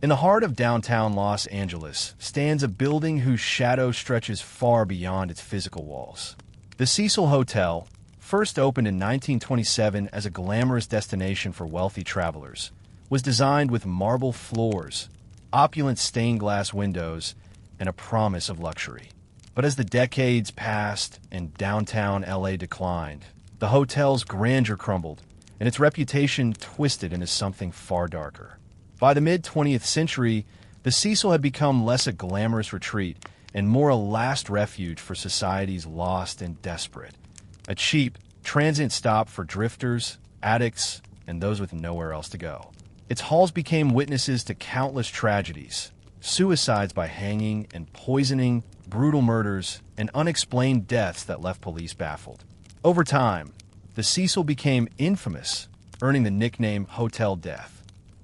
In the heart of downtown Los Angeles stands a building whose shadow stretches far beyond its physical walls. The Cecil Hotel, first opened in 1927 as a glamorous destination for wealthy travelers, was designed with marble floors, opulent stained glass windows, and a promise of luxury. But as the decades passed and downtown LA declined, the hotel's grandeur crumbled, and its reputation twisted into something far darker. By the mid-20th century, the Cecil had become less a glamorous retreat and more a last refuge for society's lost and desperate. A cheap, transient stop for drifters, addicts, and those with nowhere else to go. Its halls became witnesses to countless tragedies, suicides by hanging and poisoning, brutal murders, and unexplained deaths that left police baffled. Over time, the Cecil became infamous, earning the nickname Hotel Death.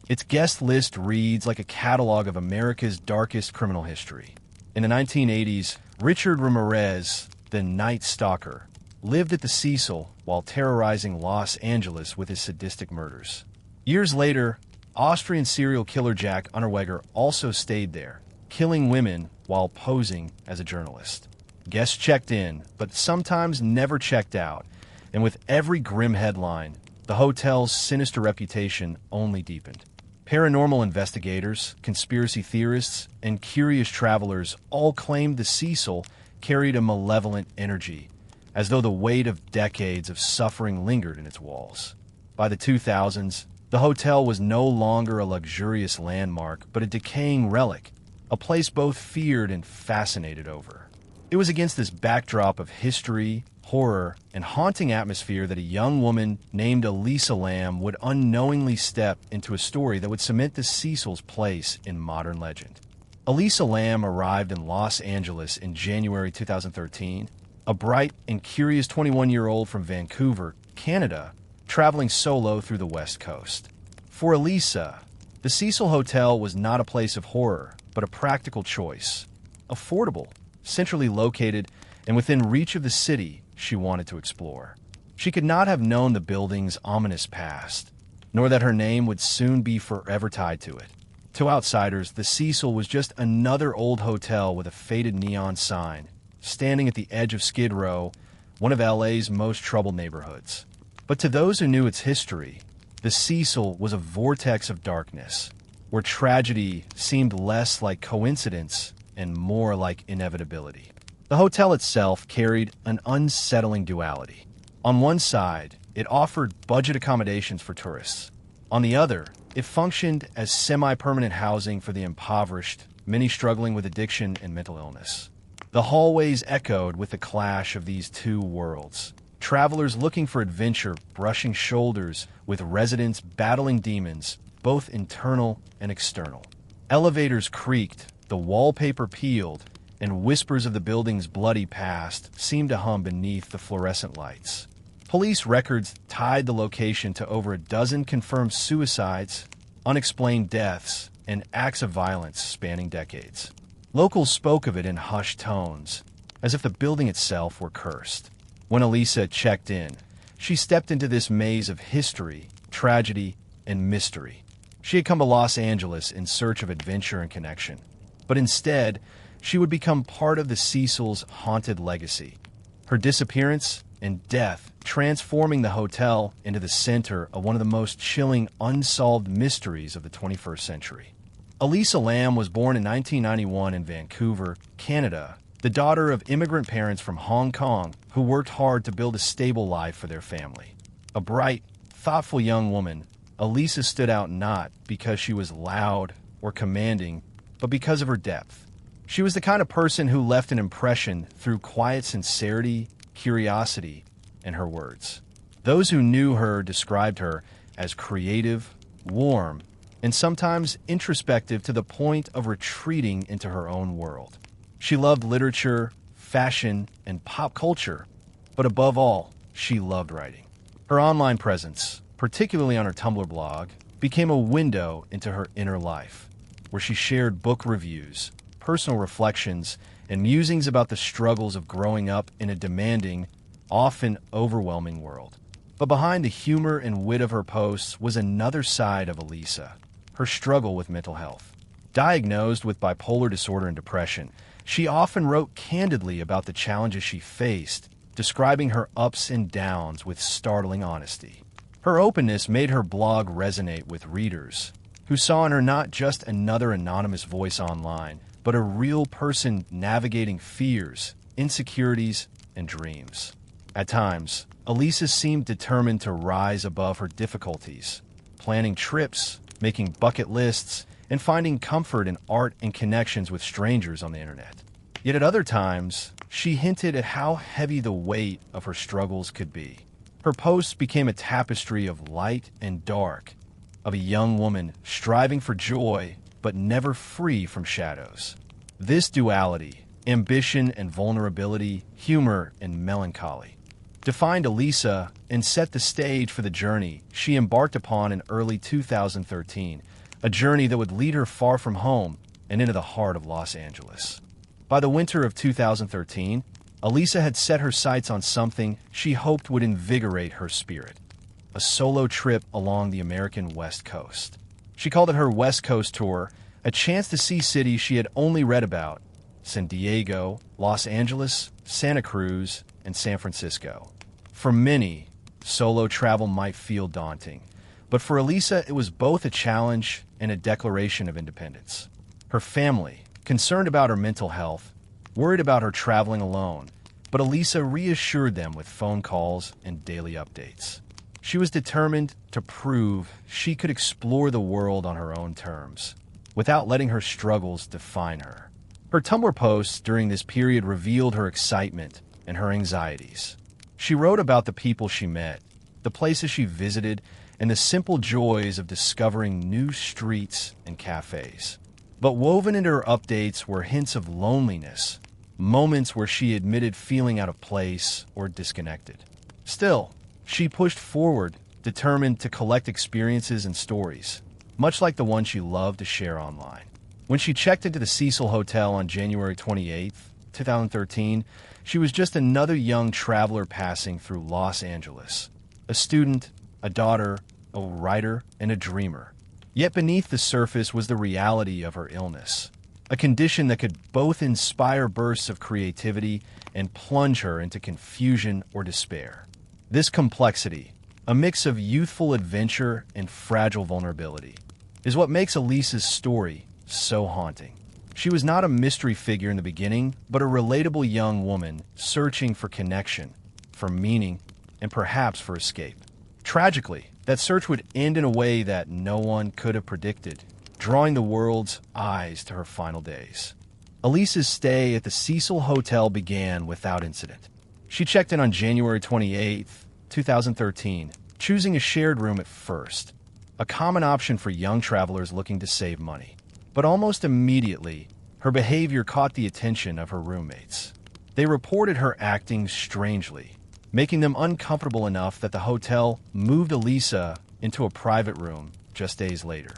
Its guest list reads like a catalog of America's darkest criminal history. In the 1980s, Richard Ramirez, the Night Stalker, lived at the Cecil while terrorizing Los Angeles with his sadistic murders. Years later, Austrian serial killer Jack Unterweger also stayed there, killing women while posing as a journalist. Guests checked in, but sometimes never checked out, and with every grim headline, the hotel's sinister reputation only deepened. Paranormal investigators, conspiracy theorists, and curious travelers all claimed the Cecil carried a malevolent energy, as though the weight of decades of suffering lingered in its walls. By the 2000s, the hotel was no longer a luxurious landmark, but a decaying relic, a place both feared and fascinated over. It was against this backdrop of history, horror, and haunting atmosphere that a young woman named Elisa Lam would unknowingly step into a story that would cement the Cecil's place in modern legend. Elisa Lam arrived in Los Angeles in January 2013, a bright and curious 21-year-old from Vancouver, Canada, traveling solo through the West Coast. For Elisa, the Cecil Hotel was not a place of horror, but a practical choice. Affordable, centrally located, and within reach of the city she wanted to explore. She could not have known the building's ominous past, nor that her name would soon be forever tied to it. To outsiders, the Cecil was just another old hotel with a faded neon sign, standing at the edge of Skid Row, one of LA's most troubled neighborhoods. But to those who knew its history, the Cecil was a vortex of darkness, where tragedy seemed less like coincidence and more like inevitability. The hotel itself carried an unsettling duality. On one side, it offered budget accommodations for tourists. On the other, it functioned as semi-permanent housing for the impoverished, many struggling with addiction and mental illness. The hallways echoed with the clash of these two worlds. Travelers looking for adventure brushing shoulders with residents battling demons, both internal and external. Elevators creaked, the wallpaper peeled, and whispers of the building's bloody past seemed to hum beneath the fluorescent lights. Police records tied the location to over a dozen confirmed suicides, unexplained deaths, and acts of violence spanning decades. Locals spoke of it in hushed tones, as if the building itself were cursed. When Elisa checked in, she stepped into this maze of history, tragedy, and mystery. She had come to Los Angeles in search of adventure and connection, but instead, she would become part of the Cecil's haunted legacy. Her disappearance and death transforming the hotel into the center of one of the most chilling unsolved mysteries of the 21st century. Elisa Lam was born in 1991 in Vancouver, Canada, the daughter of immigrant parents from Hong Kong who worked hard to build a stable life for their family. A bright, thoughtful young woman, Elisa stood out not because she was loud or commanding, but because of her depth. She was the kind of person who left an impression through quiet sincerity, curiosity, and her words. Those who knew her described her as creative, warm, and sometimes introspective to the point of retreating into her own world. She loved literature, fashion, and pop culture, but above all, she loved writing. Her online presence, particularly on her Tumblr blog, became a window into her inner life, where she shared book reviews, personal reflections, and musings about the struggles of growing up in a demanding, often overwhelming world. But behind the humor and wit of her posts was another side of Elisa, her struggle with mental health. Diagnosed with bipolar disorder and depression, she often wrote candidly about the challenges she faced, describing her ups and downs with startling honesty. Her openness made her blog resonate with readers, who saw in her not just another anonymous voice online, but a real person navigating fears, insecurities, and dreams. At times, Elisa seemed determined to rise above her difficulties, planning trips, making bucket lists, and finding comfort in art and connections with strangers on the internet. Yet at other times, she hinted at how heavy the weight of her struggles could be. Her posts became a tapestry of light and dark, of a young woman striving for joy but never free from shadows. This duality, ambition and vulnerability, humor and melancholy, defined Elisa and set the stage for the journey she embarked upon in early 2013, a journey that would lead her far from home and into the heart of Los Angeles. By the winter of 2013, Elisa had set her sights on something she hoped would invigorate her spirit: a solo trip along the American West Coast. She called it her West Coast tour, a chance to see cities she had only read about: San Diego, Los Angeles, Santa Cruz, and San Francisco. For many, solo travel might feel daunting, but for Elisa it was both a challenge and a declaration of independence. Her family, concerned about her mental health, worried about her traveling alone, but Elisa reassured them with phone calls and daily updates. She was determined to prove she could explore the world on her own terms, without letting her struggles define her. Her Tumblr posts during this period revealed her excitement and her anxieties. She wrote about the people she met, the places she visited, and the simple joys of discovering new streets and cafes. But woven into her updates were hints of loneliness, moments where she admitted feeling out of place or disconnected. Still, she pushed forward, determined to collect experiences and stories, much like the one she loved to share online. When she checked into the Cecil Hotel on January 28, 2013, she was just another young traveler passing through Los Angeles. A student, a daughter, a writer, and a dreamer. Yet beneath the surface was the reality of her illness, a condition that could both inspire bursts of creativity and plunge her into confusion or despair. This complexity, a mix of youthful adventure and fragile vulnerability, is what makes Elisa's story so haunting. She was not a mystery figure in the beginning, but a relatable young woman searching for connection, for meaning, and perhaps for escape. Tragically, that search would end in a way that no one could have predicted, drawing the world's eyes to her final days. Elisa's stay at the Cecil Hotel began without incident. She checked in on January 28, 2013, choosing a shared room at first, a common option for young travelers looking to save money. But almost immediately, her behavior caught the attention of her roommates. They reported her acting strangely, making them uncomfortable enough that the hotel moved Elisa into a private room just days later.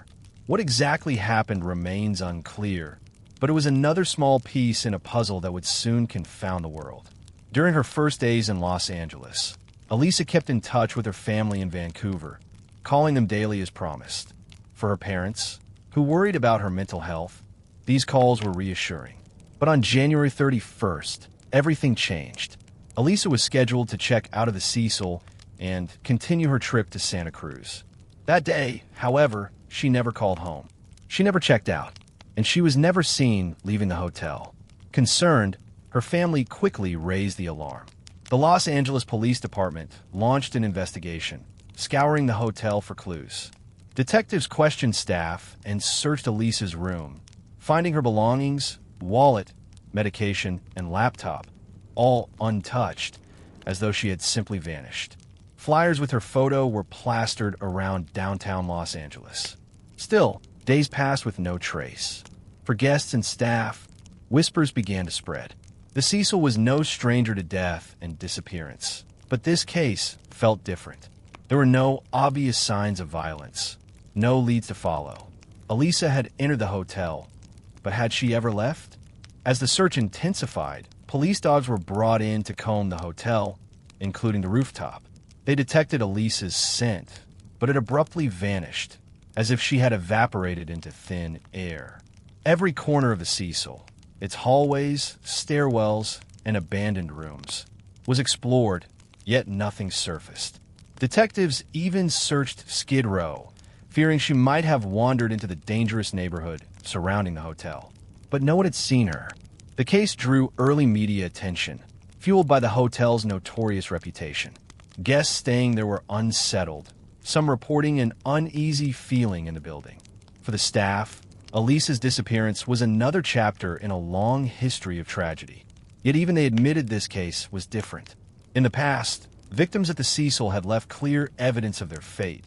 What exactly happened remains unclear, but it was another small piece in a puzzle that would soon confound the world. During her first days in Los Angeles, Elisa kept in touch with her family in Vancouver, calling them daily as promised. For her parents, who worried about her mental health, these calls were reassuring. But on January 31st, everything changed. Elisa was scheduled to check out of the Cecil and continue her trip to Santa Cruz. That day, however, she never called home. She never checked out, and she was never seen leaving the hotel. Concerned, her family quickly raised the alarm. The Los Angeles Police Department launched an investigation, scouring the hotel for clues. Detectives questioned staff and searched Elisa's room, finding her belongings, wallet, medication, and laptop, all untouched, as though she had simply vanished. Flyers with her photo were plastered around downtown Los Angeles. Still, days passed with no trace. For guests and staff, whispers began to spread. The Cecil was no stranger to death and disappearance, but this case felt different. There were no obvious signs of violence, no leads to follow. Elisa had entered the hotel, but had she ever left? As the search intensified, police dogs were brought in to comb the hotel, including the rooftop. They detected Elisa's scent, but it abruptly vanished, as if she had evaporated into thin air. Every corner of the Cecil, its hallways, stairwells, and abandoned rooms, was explored, yet nothing surfaced. Detectives even searched Skid Row, fearing she might have wandered into the dangerous neighborhood surrounding the hotel. But no one had seen her. The case drew early media attention, fueled by the hotel's notorious reputation. Guests staying there were unsettled, some reporting an uneasy feeling in the building. For the staff, Elisa's disappearance was another chapter in a long history of tragedy. Yet even they admitted this case was different. In the past, victims at the Cecil had left clear evidence of their fate: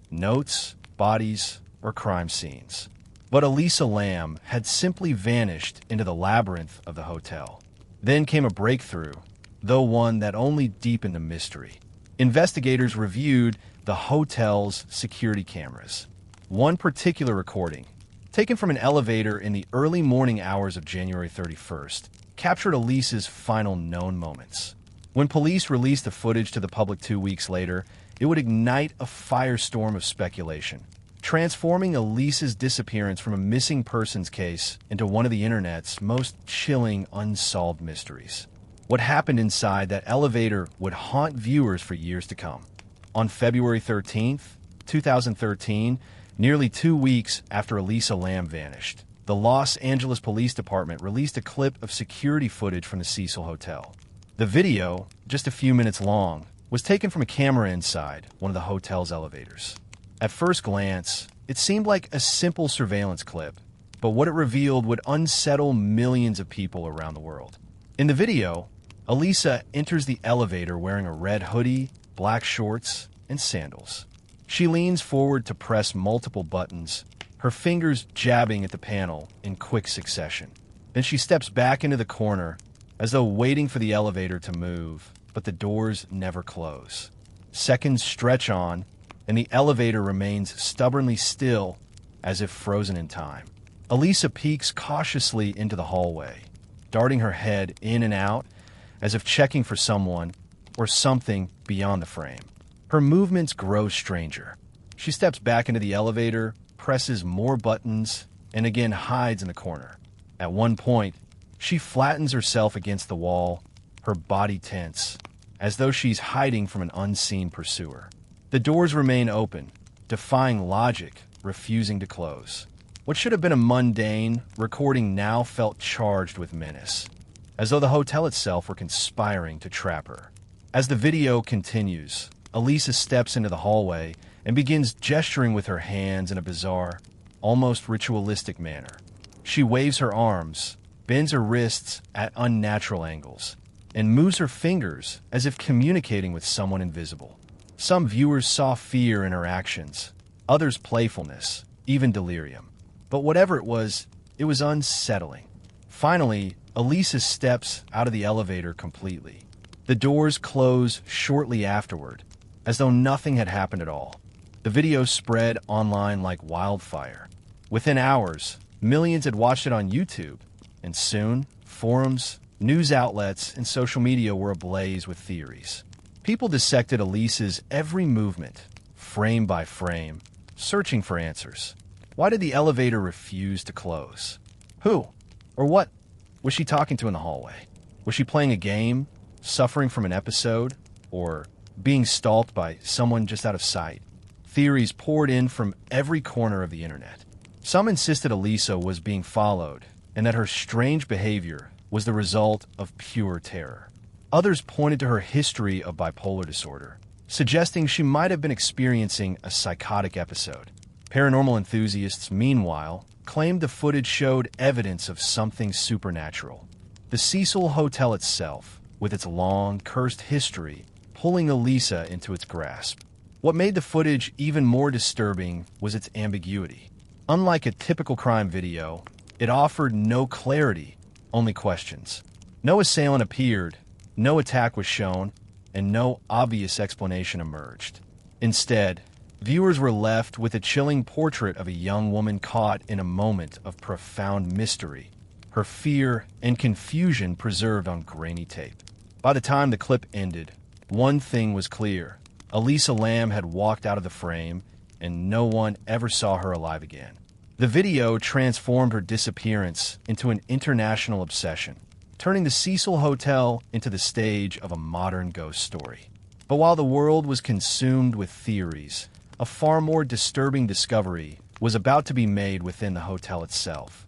notes, bodies, or crime scenes. But Elisa Lam had simply vanished into the labyrinth of the hotel. Then came a breakthrough, though one that only deepened the mystery. Investigators reviewed the hotel's security cameras. One particular recording, taken from an elevator in the early morning hours of January 31st, captured Elisa's final known moments. When police released the footage to the public 2 weeks later, it would ignite a firestorm of speculation, transforming Elisa's disappearance from a missing persons case into one of the internet's most chilling unsolved mysteries. What happened inside that elevator would haunt viewers for years to come. On February 13th, 2013, nearly 2 weeks after Elisa Lam vanished, the Los Angeles Police Department released a clip of security footage from the Cecil Hotel. The video, just a few minutes long, was taken from a camera inside one of the hotel's elevators. At first glance, it seemed like a simple surveillance clip, but what it revealed would unsettle millions of people around the world. In the video, Elisa enters the elevator wearing a red hoodie, black shorts, and sandals. She leans forward to press multiple buttons, her fingers jabbing at the panel in quick succession. Then she steps back into the corner, as though waiting for the elevator to move, but the doors never close. Seconds stretch on, and the elevator remains stubbornly still, as if frozen in time. Elisa peeks cautiously into the hallway, darting her head in and out, as if checking for someone or something beyond the frame. Her movements grow stranger. She steps back into the elevator, presses more buttons, and again hides in the corner. At one point, she flattens herself against the wall, her body tense, as though she's hiding from an unseen pursuer. The doors remain open, defying logic, refusing to close. What should have been a mundane recording now felt charged with menace, as though the hotel itself were conspiring to trap her. As the video continues, Elisa steps into the hallway and begins gesturing with her hands in a bizarre, almost ritualistic manner. She waves her arms, bends her wrists at unnatural angles, and moves her fingers as if communicating with someone invisible. Some viewers saw fear in her actions, others playfulness, even delirium. But whatever it was unsettling. Finally, Elisa steps out of the elevator completely. The doors close shortly afterward, as though nothing had happened at all. The video spread online like wildfire. Within hours, millions had watched it on YouTube, and soon, forums, news outlets, and social media were ablaze with theories. People dissected Elisa's every movement, frame by frame, searching for answers. Why did the elevator refuse to close? Who or what was she talking to in the hallway? Was she playing a game, suffering from an episode, or being stalked by someone just out of sight? Theories poured in from every corner of the internet. Some insisted Elisa was being followed, and that her strange behavior was the result of pure terror. Others pointed to her history of bipolar disorder, suggesting she might have been experiencing a psychotic episode. Paranormal enthusiasts, meanwhile, claimed the footage showed evidence of something supernatural. The Cecil Hotel itself, with its long, cursed history, pulling Elisa into its grasp. What made the footage even more disturbing was its ambiguity. Unlike a typical crime video, it offered no clarity, only questions. No assailant appeared, no attack was shown, and no obvious explanation emerged. Instead, viewers were left with a chilling portrait of a young woman caught in a moment of profound mystery, her fear and confusion preserved on grainy tape. By the time the clip ended, one thing was clear. Elisa Lam had walked out of the frame, and no one ever saw her alive again. The video transformed her disappearance into an international obsession, turning the Cecil Hotel into the stage of a modern ghost story. But while the world was consumed with theories, a far more disturbing discovery was about to be made within the hotel itself.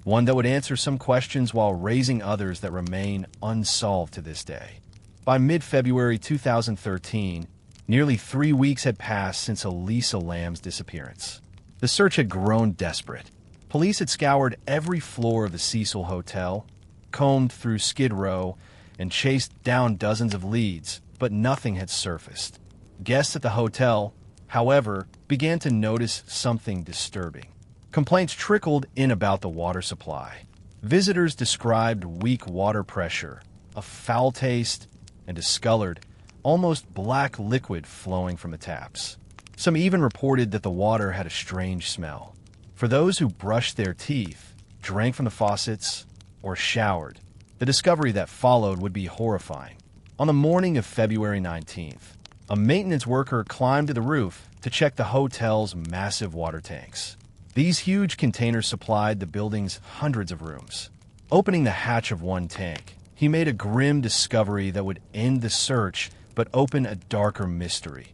One that would answer some questions while raising others that remain unsolved to this day. By mid-February 2013, nearly 3 weeks had passed since Elisa Lam's disappearance. The search had grown desperate. Police had scoured every floor of the Cecil Hotel, combed through Skid Row, and chased down dozens of leads, but nothing had surfaced. Guests at the hotel, however, began to notice something disturbing. Complaints trickled in about the water supply. Visitors described weak water pressure, a foul taste, and discolored, almost black liquid flowing from the taps. Some even reported that the water had a strange smell. For those who brushed their teeth, drank from the faucets, or showered, the discovery that followed would be horrifying. On the morning of February 19th, a maintenance worker climbed to the roof to check the hotel's massive water tanks. These huge containers supplied the building's hundreds of rooms. Opening the hatch of one tank, he made a grim discovery that would end the search but open a darker mystery.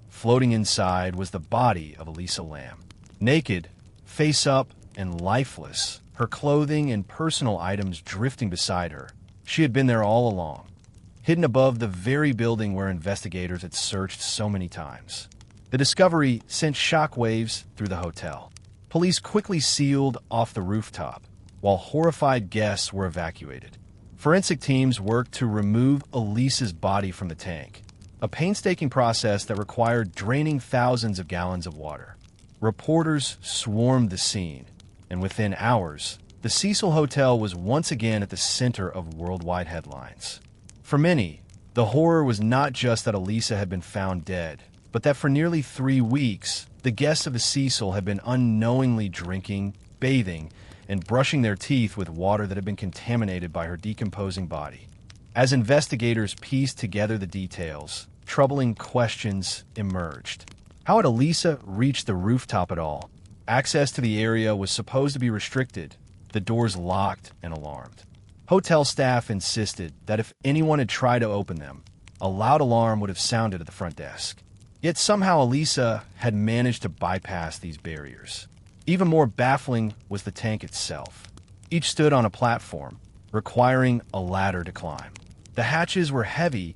Floating inside was the body of Elisa Lam. Naked, face up, and lifeless, her clothing and personal items drifting beside her. She had been there all along, hidden above the very building where investigators had searched so many times. The discovery sent shockwaves through the hotel. Police quickly sealed off the rooftop, while horrified guests were evacuated. Forensic teams worked to remove Elisa's body from the tank, a painstaking process that required draining thousands of gallons of water. Reporters swarmed the scene, and within hours, the Cecil Hotel was once again at the center of worldwide headlines. For many, the horror was not just that Elisa had been found dead, but that for nearly 3 weeks, the guests of the Cecil had been unknowingly drinking, bathing, and brushing their teeth with water that had been contaminated by her decomposing body. As investigators pieced together the details, troubling questions emerged. How had Elisa reached the rooftop at all? Access to the area was supposed to be restricted, the doors locked and alarmed. Hotel staff insisted that if anyone had tried to open them, a loud alarm would have sounded at the front desk. Yet somehow Elisa had managed to bypass these barriers. Even more baffling was the tank itself. Each stood on a platform, requiring a ladder to climb. The hatches were heavy,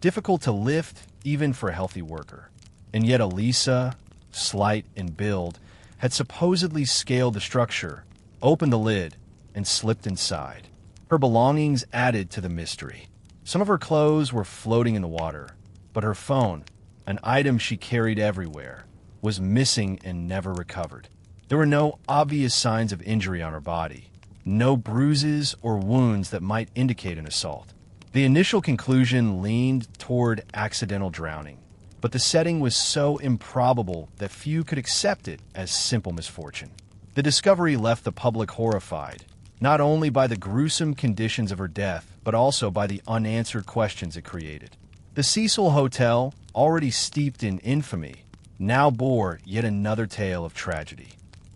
difficult to lift even for a healthy worker. And yet Elisa, slight in build, had supposedly scaled the structure, opened the lid, and slipped inside. Her belongings added to the mystery. Some of her clothes were floating in the water, but her phone, an item she carried everywhere, was missing and never recovered. There were no obvious signs of injury on her body, no bruises or wounds that might indicate an assault. The initial conclusion leaned toward accidental drowning, but the setting was so improbable that few could accept it as simple misfortune. The discovery left the public horrified, not only by the gruesome conditions of her death, but also by the unanswered questions it created. The Cecil Hotel, already steeped in infamy, now bore yet another tale of tragedy.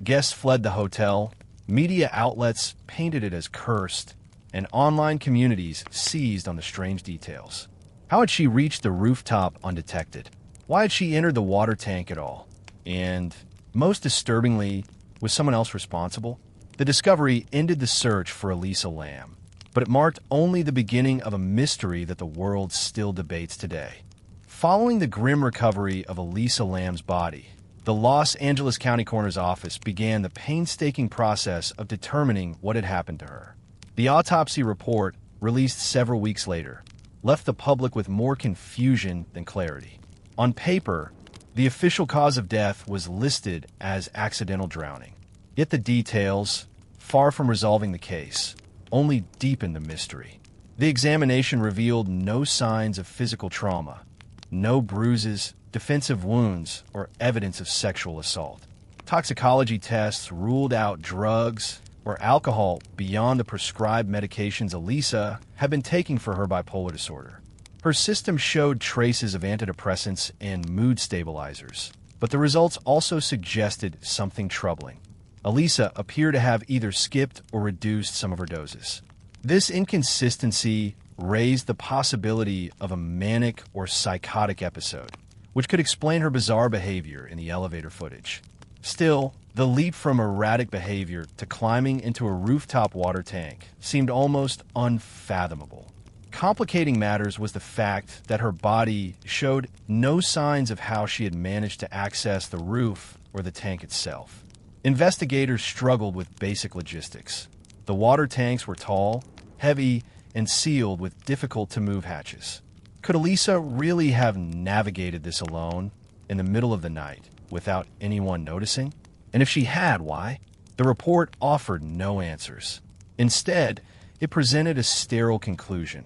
Guests fled the hotel, media outlets painted it as cursed, and online communities seized on the strange details. How had she reached the rooftop undetected? Why had she entered the water tank at all? And, most disturbingly, was someone else responsible? The discovery ended the search for Elisa Lam, but it marked only the beginning of a mystery that the world still debates today. Following the grim recovery of Elisa Lam's body, the Los Angeles County Coroner's Office began the painstaking process of determining what had happened to her. The autopsy report, released several weeks later, left the public with more confusion than clarity. On paper, the official cause of death was listed as accidental drowning. Yet the details, far from resolving the case, only deepened the mystery. The examination revealed no signs of physical trauma, no bruises, defensive wounds, or evidence of sexual assault. Toxicology tests ruled out drugs or alcohol beyond the prescribed medications Elisa had been taking for her bipolar disorder. Her system showed traces of antidepressants and mood stabilizers, but the results also suggested something troubling. Elisa appeared to have either skipped or reduced some of her doses. This inconsistency raised the possibility of a manic or psychotic episode, which could explain her bizarre behavior in the elevator footage. Still, the leap from erratic behavior to climbing into a rooftop water tank seemed almost unfathomable. Complicating matters was the fact that her body showed no signs of how she had managed to access the roof or the tank itself. Investigators struggled with basic logistics. The water tanks were tall, heavy, and sealed with difficult-to-move hatches. Could Elisa really have navigated this alone in the middle of the night without anyone noticing? And if she had, why? The report offered no answers. Instead, it presented a sterile conclusion.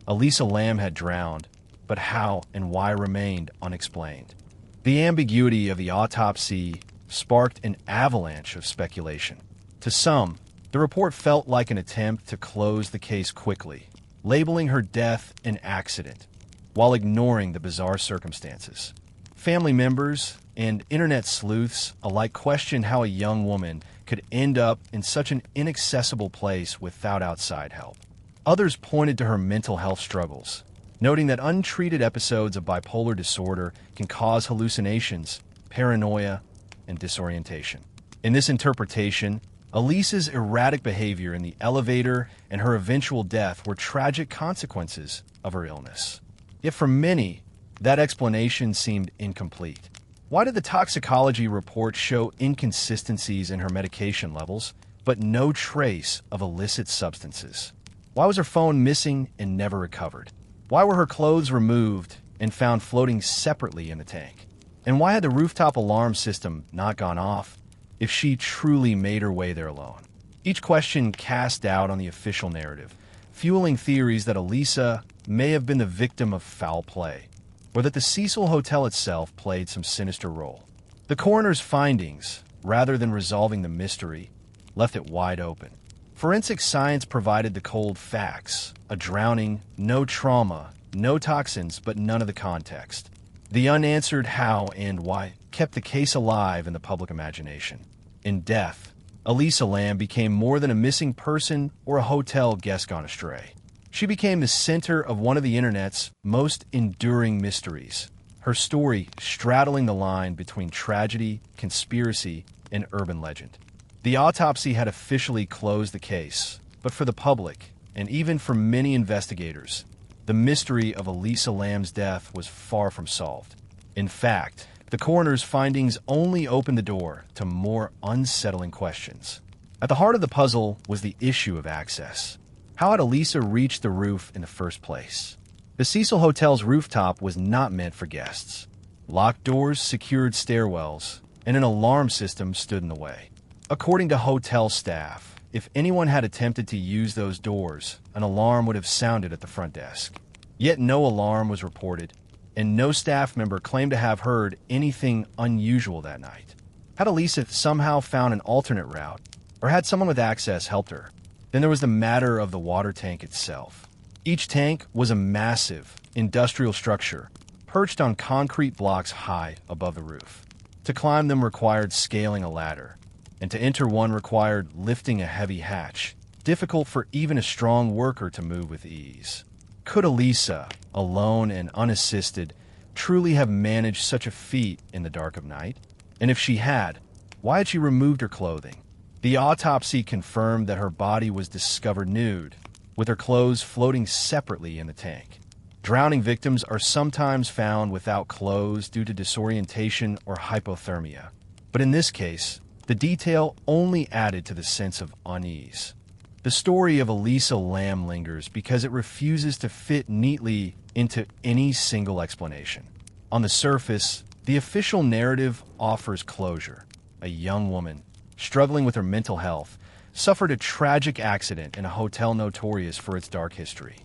Elisa Lam had drowned, but how and why remained unexplained. The ambiguity of the autopsy sparked an avalanche of speculation. To some, the report felt like an attempt to close the case quickly, labeling her death an accident, while ignoring the bizarre circumstances. Family members and internet sleuths alike questioned how a young woman could end up in such an inaccessible place without outside help. Others pointed to her mental health struggles, noting that untreated episodes of bipolar disorder can cause hallucinations, paranoia, and disorientation. In this interpretation, Elisa's erratic behavior in the elevator and her eventual death were tragic consequences of her illness. Yet for many, that explanation seemed incomplete. Why did the toxicology report show inconsistencies in her medication levels, but no trace of illicit substances? Why was her phone missing and never recovered? Why were her clothes removed and found floating separately in the tank? And why had the rooftop alarm system not gone off if she truly made her way there alone? Each question cast doubt on the official narrative, fueling theories that Elisa may have been the victim of foul play, or that the Cecil Hotel itself played some sinister role. The coroner's findings, rather than resolving the mystery, left it wide open. Forensic science provided the cold facts: a drowning, no trauma, no toxins, but none of the context. The unanswered how and why kept the case alive in the public imagination. In death, Elisa Lam became more than a missing person or a hotel guest gone astray. She became the center of one of the internet's most enduring mysteries, her story straddling the line between tragedy, conspiracy, and urban legend. The autopsy had officially closed the case, but for the public, and even for many investigators, the mystery of Elisa Lam's death was far from solved. In fact, the coroner's findings only opened the door to more unsettling questions. At the heart of the puzzle was the issue of access. How had Elisa reached the roof in the first place? The Cecil Hotel's rooftop was not meant for guests. Locked doors secured stairwells, and an alarm system stood in the way. According to hotel staff, if anyone had attempted to use those doors, an alarm would have sounded at the front desk. Yet no alarm was reported, and no staff member claimed to have heard anything unusual that night. Had Elisa somehow found an alternate route, or had someone with access helped her? Then there was the matter of the water tank itself. Each tank was a massive, industrial structure, perched on concrete blocks high above the roof. To climb them required scaling a ladder, and to enter one required lifting a heavy hatch, difficult for even a strong worker to move with ease. Could Elisa, alone and unassisted, truly have managed such a feat in the dark of night? And if she had, why had she removed her clothing? The autopsy confirmed that her body was discovered nude, with her clothes floating separately in the tank. Drowning victims are sometimes found without clothes due to disorientation or hypothermia. But in this case, the detail only added to the sense of unease. The story of Elisa Lam lingers because it refuses to fit neatly into any single explanation. On the surface, the official narrative offers closure. A young woman, struggling with her mental health, suffered a tragic accident in a hotel notorious for its dark history.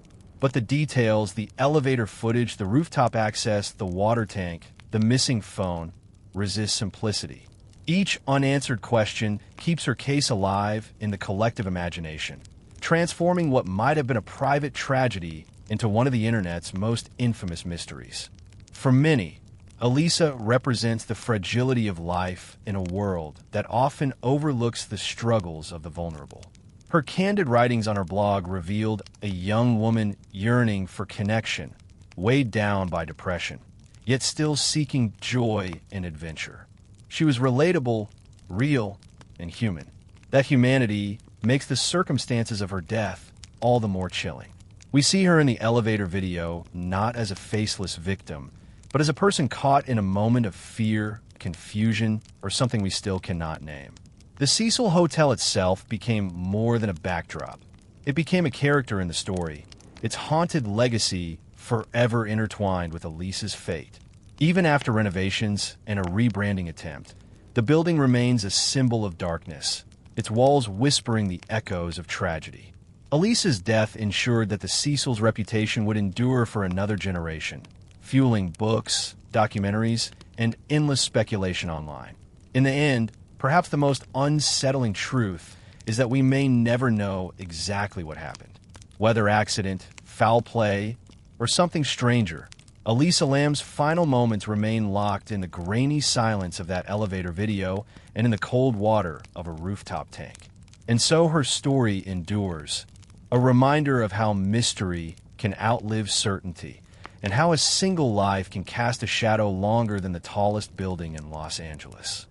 But the details, the elevator footage, the rooftop access, the water tank, the missing phone, resist simplicity. Each unanswered question keeps her case alive in the collective imagination, transforming what might have been a private tragedy into one of the internet's most infamous mysteries. For many, Elisa represents the fragility of life in a world that often overlooks the struggles of the vulnerable. Her candid writings on her blog revealed a young woman yearning for connection, weighed down by depression, yet still seeking joy and adventure. She was relatable, real, and human. That humanity makes the circumstances of her death all the more chilling. We see her in the elevator video not as a faceless victim, but as a person caught in a moment of fear, confusion, or something we still cannot name. The Cecil Hotel itself became more than a backdrop. It became a character in the story, its haunted legacy forever intertwined with Elisa's fate. Even after renovations and a rebranding attempt, the building remains a symbol of darkness, its walls whispering the echoes of tragedy. Elisa's death ensured that the Cecil's reputation would endure for another generation, fueling books, documentaries, and endless speculation online. In the end, perhaps the most unsettling truth is that we may never know exactly what happened. Whether accident, foul play, or something stranger, Elisa Lam's final moments remain locked in the grainy silence of that elevator video and in the cold water of a rooftop tank. And so her story endures, a reminder of how mystery can outlive certainty, and how a single life can cast a shadow longer than the tallest building in Los Angeles.